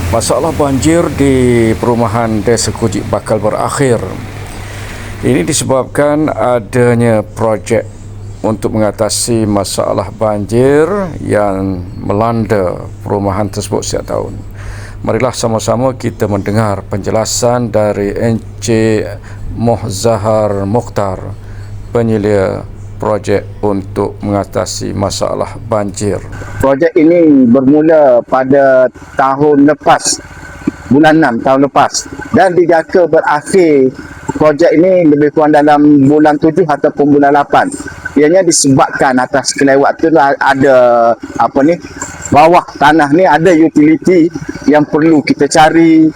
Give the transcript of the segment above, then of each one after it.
Masalah banjir di perumahan Desa Kujik bakal berakhir. Ini disebabkan adanya projek untuk mengatasi masalah banjir yang melanda perumahan tersebut setiap tahun. Marilah sama-sama kita mendengar penjelasan dari Encik Mohzahar Mokhtar, penyelia projek untuk mengatasi masalah banjir. Projek ini bermula pada tahun lepas, bulan 6 tahun lepas, dan dijangka berakhir projek ini lebih kurang dalam bulan 7 ataupun bulan 8. Ianya disebabkan atas kelewat tu ada bawah tanah ni ada utility yang perlu kita cari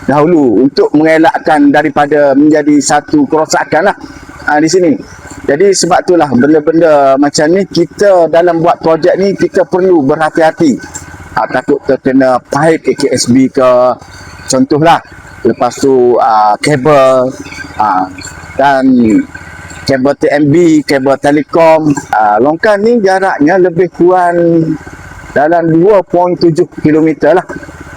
dahulu untuk mengelakkan daripada menjadi satu kerosakan di sini. Jadi sebab itulah benda-benda macam ni kita dalam buat projek ni kita perlu berhati-hati. Takut terkena paip AKSB ke, contohlah. Lepas tu kabel dan kabel TMB, kabel telekom. Longkan ni jaraknya lebih kurang dalam 2.7 km lah.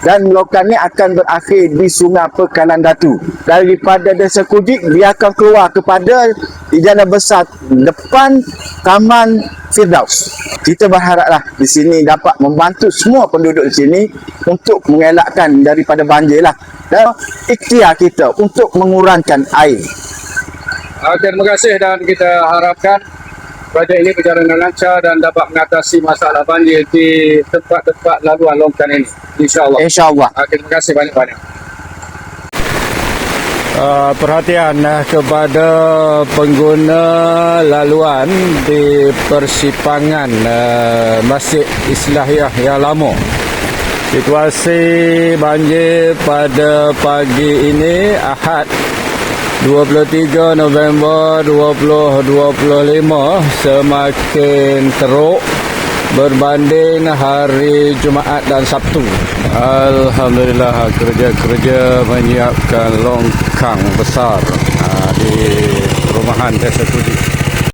Dan longkan ni akan berakhir di Sungai Pekalan Datu. Daripada Desa Kujik, dia akan keluar kepada di jalan besar depan Taman Firdaus. Kita berharaplah di sini dapat membantu semua penduduk di sini untuk mengelakkan daripada banjir lah. Dan ikhtiar kita untuk mengurangkan air. Terima kasih, dan kita harapkan projek ini berjalan dengan lancar dan dapat mengatasi masalah banjir di tempat-tempat laluan longkan ini. InsyaAllah. InsyaAllah. Terima kasih banyak-banyak. Perhatian kepada pengguna laluan di persimpangan Masjid Islahiyah yang lama. Situasi banjir pada pagi ini Ahad 23 November 2025 semakin teruk berbanding hari Jumaat dan Sabtu. Alhamdulillah, kerja-kerja menyiapkan longkang besar di perumahan Desa Kujik.